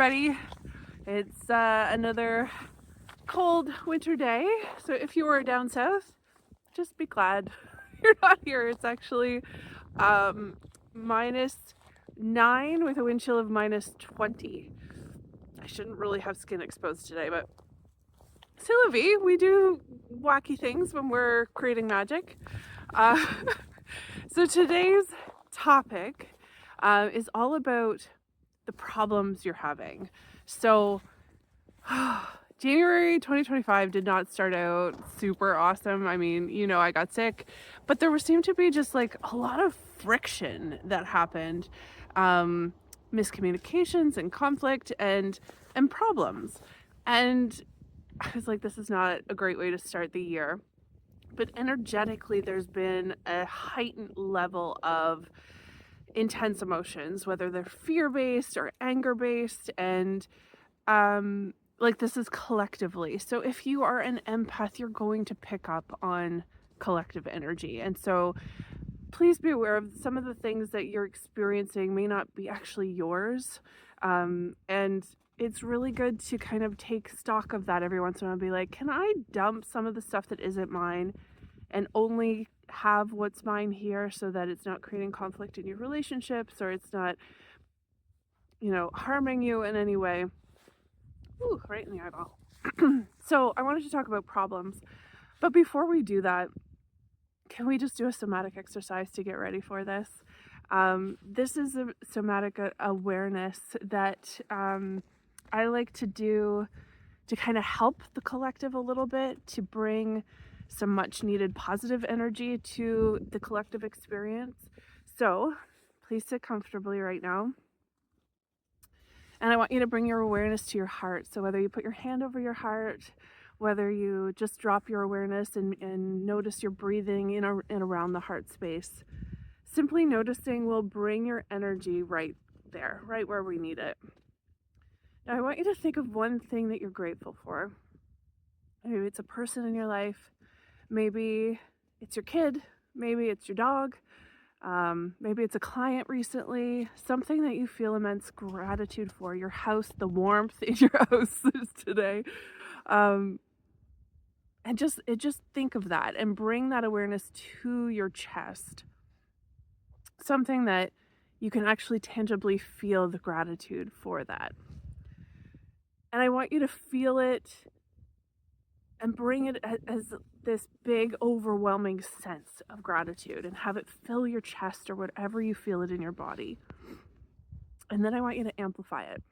everybody. It's another cold winter day, so if you were down south, just be glad you're not here. It's actually -9 with a wind chill of -20. I shouldn't really have skin exposed today, but c'est la vie. We do wacky things when we're creating magic. Uh, so today's topic is all about the problems you're having. So January 2025 did not start out super awesome. I mean, I got sick, but there seemed to be just like a lot of friction that happened, miscommunications and conflict and problems. And I was like, this is not a great way to start the year. But energetically, there's been a heightened level of intense emotions, whether they're fear-based or anger-based, and like this is collectively. So if you are an empath, you're going to pick up on collective energy. And so please be aware of some of the things that you're experiencing may not be actually yours. And it's really good to kind of take stock of that every once in a while and be like, can I dump some of the stuff that isn't mine and only have what's mine here so that it's not creating conflict in your relationships or it's not, harming you in any way. Ooh, right in the eyeball. So I wanted to talk about problems. But before we do that, can we just do a somatic exercise to get ready for this? This is a somatic awareness that I like to do to kind of help the collective a little bit, to bring some much needed positive energy to the collective experience. So please sit comfortably right now. And I want you to bring your awareness to your heart. So whether you put your hand over your heart, whether you just drop your awareness and notice your breathing in and around the heart space, simply noticing will bring your energy right there, right where we need it. Now I want you to think of one thing that you're grateful for. Maybe it's a person in your life. Maybe it's your kid. Maybe it's your dog. Maybe it's a client recently, something that you feel immense gratitude for, your house, the warmth in your house today. And just think of that and bring that awareness to your chest. Something that you can actually tangibly feel the gratitude for that. And I want you to feel it and bring it as this big, overwhelming sense of gratitude and have it fill your chest or whatever you feel it in your body. And then I want you to amplify it.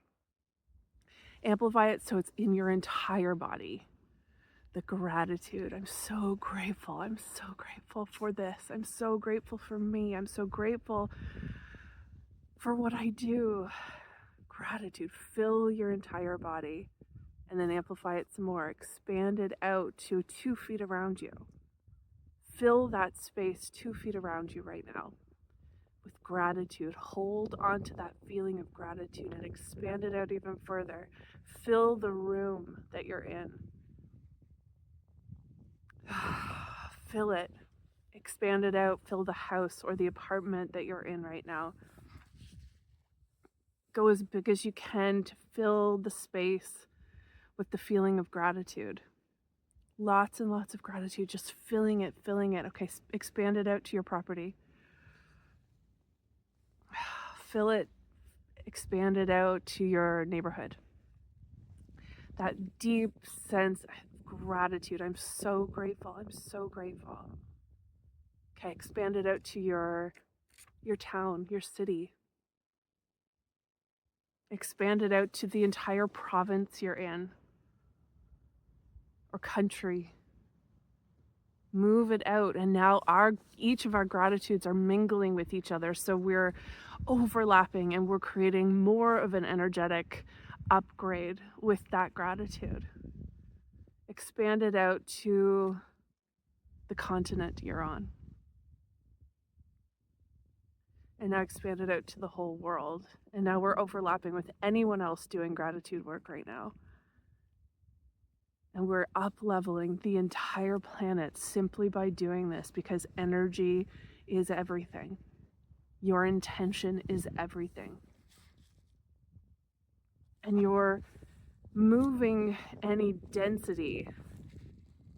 Amplify it so it's in your entire body. The gratitude. I'm so grateful. I'm so grateful for this. I'm so grateful for me. I'm so grateful for what I do. Gratitude. Fill your entire body. And then amplify it some more. Expand it out to 2 feet around you. Fill that space 2 feet around you right now with gratitude. Hold on to that feeling of gratitude and expand it out even further. Fill the room that you're in. Fill it. Expand it out. Fill the house or the apartment that you're in right now. Go as big as you can to fill the space with the feeling of gratitude. Lots and lots of gratitude, just filling it. Okay, expand it out to your property. Fill it, expand it out to your neighborhood. That deep sense of gratitude. I'm so grateful. I'm so grateful. Okay, expand it out to your town, your city. Expand it out to the entire province you're in. Or country. Move it out, and now each of our gratitudes are mingling with each other, so we're overlapping and we're creating more of an energetic upgrade with that gratitude. Expand it out to the continent you're on, and now expand it out to the whole world, and now we're overlapping with anyone else doing gratitude work right now. And we're up-leveling the entire planet simply by doing this, because energy is everything. Your intention is everything. and you're moving any density,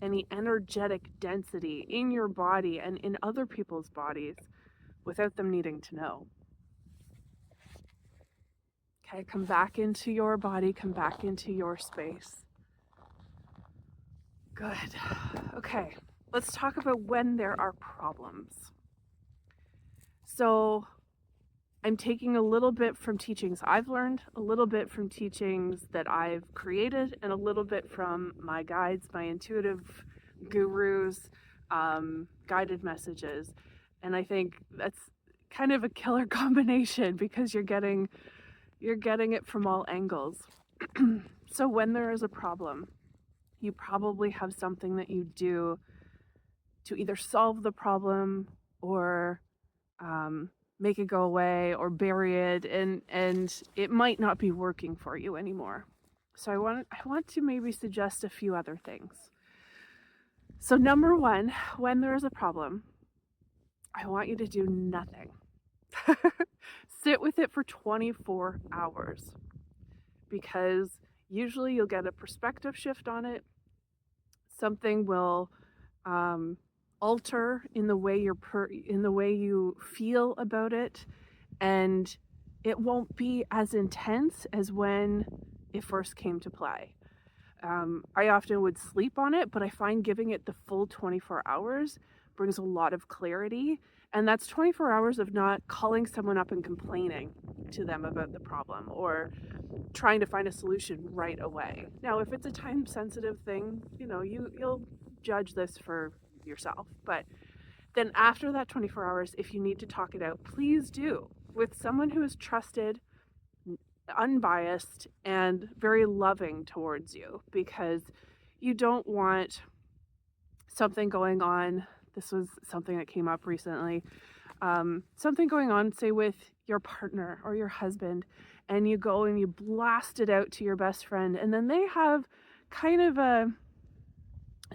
any energetic density in your body and in other people's bodies without them needing to know. Okay, come back into your body, come back into your space. Good. Okay, let's talk about when there are problems. So I'm taking a little bit from teachings I've learned, a little bit from teachings that I've created, and a little bit from my guides, my intuitive gurus, guided messages. And I think that's kind of a killer combination because you're getting it from all angles. So when there is a problem, you probably have something that you do to either solve the problem or make it go away or bury it, and it might not be working for you anymore. So I want to maybe suggest a few other things. So number one, when there is a problem, I want you to do nothing. Sit with it for 24 hours, because usually you'll get a perspective shift on it. Something will alter in the way you feel about it, and it won't be as intense as when it first came to play. I often would sleep on it, but I find giving it the full 24 hours brings a lot of clarity. And that's 24 hours of not calling someone up and complaining to them about the problem or trying to find a solution right away. Now, if it's a time-sensitive thing, you'll judge this for yourself. But then after that 24 hours, if you need to talk it out, please do with someone who is trusted, unbiased, and very loving towards you, because you don't want something going on. This was something that came up recently. Something going on, say, with your partner or your husband, and you go and you blast it out to your best friend, and then they have kind of a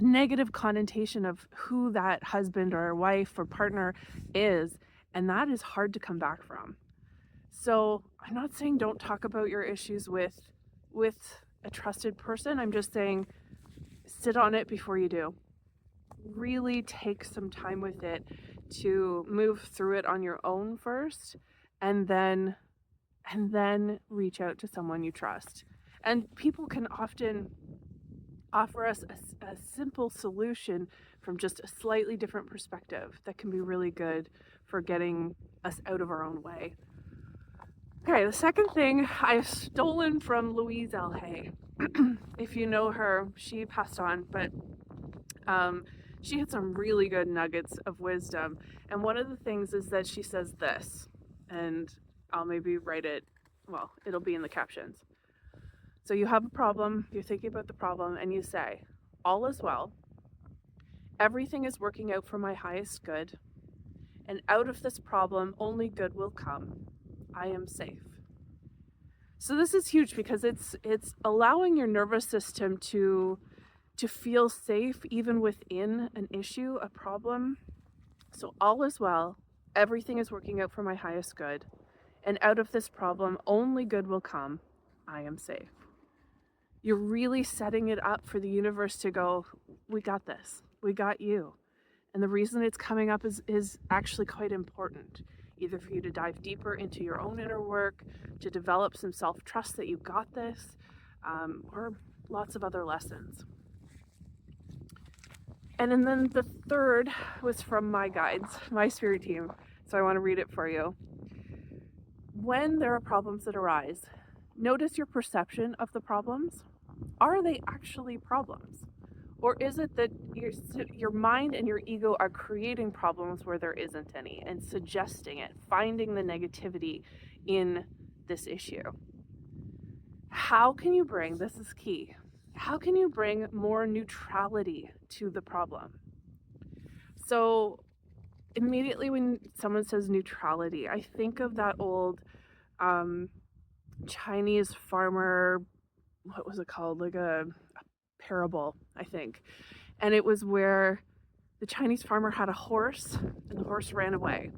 negative connotation of who that husband or wife or partner is, and that is hard to come back from. So I'm not saying don't talk about your issues with a trusted person. I'm just saying sit on it before you do. Really take some time with it to move through it on your own first, and then reach out to someone you trust. And people can often offer us a simple solution from just a slightly different perspective that can be really good for getting us out of our own way. Okay, the second thing I've stolen from Louise L. Hay. If you know her, she passed on, but she had some really good nuggets of wisdom. And one of the things is that she says this, and I'll maybe write it, well, it'll be in the captions. So you have a problem, you're thinking about the problem, and you say, all is well, everything is working out for my highest good, and out of this problem, only good will come. I am safe. So this is huge because it's allowing your nervous system to feel safe even within an issue, a problem. So all is well, everything is working out for my highest good, and out of this problem, only good will come. I am safe. You're really setting it up for the universe to go, we got this, we got you. And the reason it's coming up is actually quite important, either for you to dive deeper into your own inner work, to develop some self-trust that you got this, or lots of other lessons. And then the third was from my guides, my spirit team. So I want to read it for you. When there are problems that arise, notice your perception of the problems. Are they actually problems? Or is it that your mind and your ego are creating problems where there isn't any and suggesting it, finding the negativity in this issue? How can you bring, this is key, how can you bring more neutrality to the problem? So immediately when someone says neutrality, I think of that old Chinese farmer, what was it called? Like a parable, I think. And it was where the Chinese farmer had a horse and the horse ran away.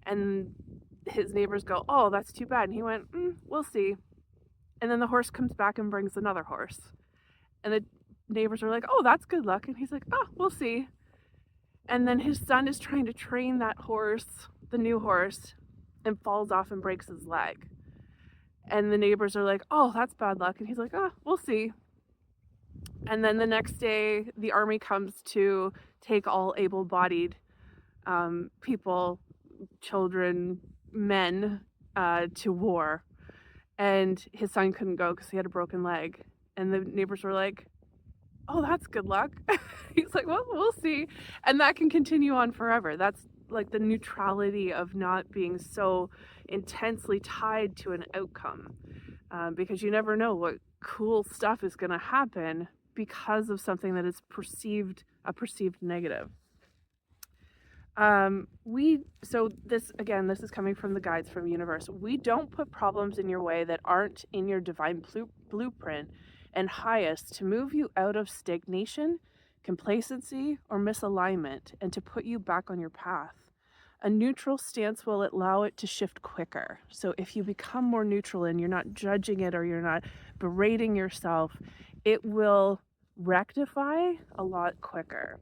And his neighbors go, oh, that's too bad. And he went, we'll see. And then the horse comes back and brings another horse. And the neighbors are like, oh, that's good luck. And he's like, oh, we'll see. And then his son is trying to train that horse, the new horse, and falls off and breaks his leg. And the neighbors are like, oh, that's bad luck. And he's like, oh, we'll see. And then the next day, the army comes to take all able-bodied people, children, men, to war. And his son couldn't go because he had a broken leg. And the neighbors were like, oh, that's good luck. He's like, well, we'll see. And that can continue on forever. That's like the neutrality of not being so intensely tied to an outcome, because you never know what cool stuff is going to happen because of something that is a perceived negative. So this is coming from the Guides from Universe. We don't put problems in your way that aren't in your divine blueprint and highest to move you out of stagnation, complacency, or misalignment, and to put you back on your path. A neutral stance will allow it to shift quicker. So if you become more neutral and you're not judging it or you're not berating yourself, it will rectify a lot quicker.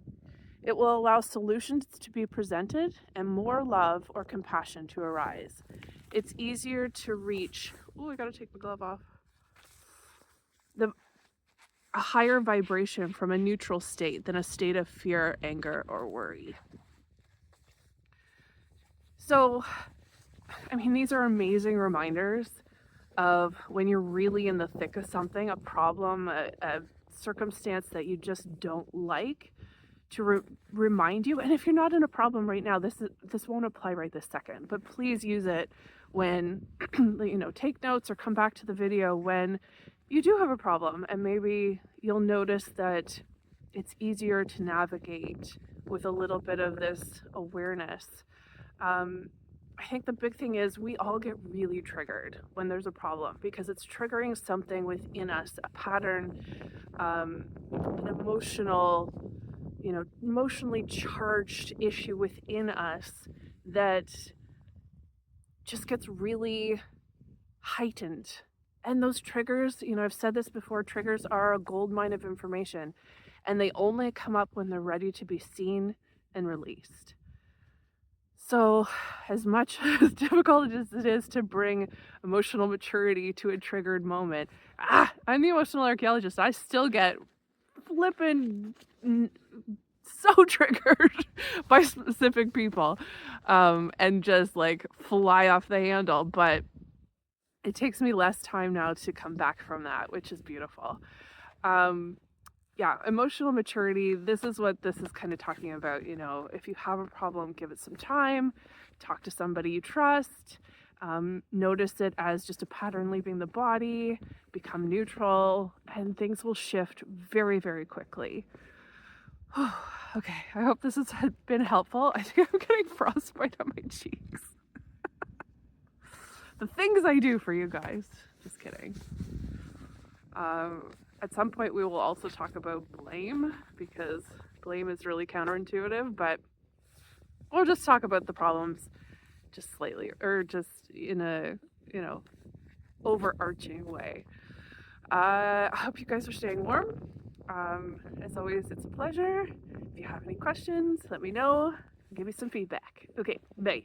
It will allow solutions to be presented and more love or compassion to arise. It's easier to reach, I gotta take my glove off, a higher vibration from a neutral state than a state of fear, anger, or worry. So, I mean, these are amazing reminders of when you're really in the thick of something, a problem, a circumstance that you just don't like, to remind you. And if you're not in a problem right now, this won't apply right this second, but please use it when, take notes or come back to the video when you do have a problem, and maybe you'll notice that it's easier to navigate with a little bit of this awareness. I think the big thing is we all get really triggered when there's a problem because it's triggering something within us, a pattern, an emotionally charged issue within us that just gets really heightened. And those triggers, I've said this before, triggers are a gold mine of information, and they only come up when they're ready to be seen and released. So as much as difficult as it is to bring emotional maturity to a triggered moment, I'm the emotional archaeologist. I still get flippin' so triggered by specific people, and just like fly off the handle. But it takes me less time now to come back from that, which is beautiful. Emotional maturity, this is what this is kind of talking about. If you have a problem, give it some time, talk to somebody you trust, notice it as just a pattern leaving the body, become neutral, and things will shift very, very quickly. Okay, I hope this has been helpful. I think I'm getting frostbite on my cheeks. The things I do for you guys. Just kidding. At some point we will also talk about blame, because blame is really counterintuitive, but we'll just talk about the problems just slightly, or just in a, overarching way. I hope you guys are staying warm. As always, it's a pleasure. If you have any questions, let me know. Give me some feedback. Okay, bye.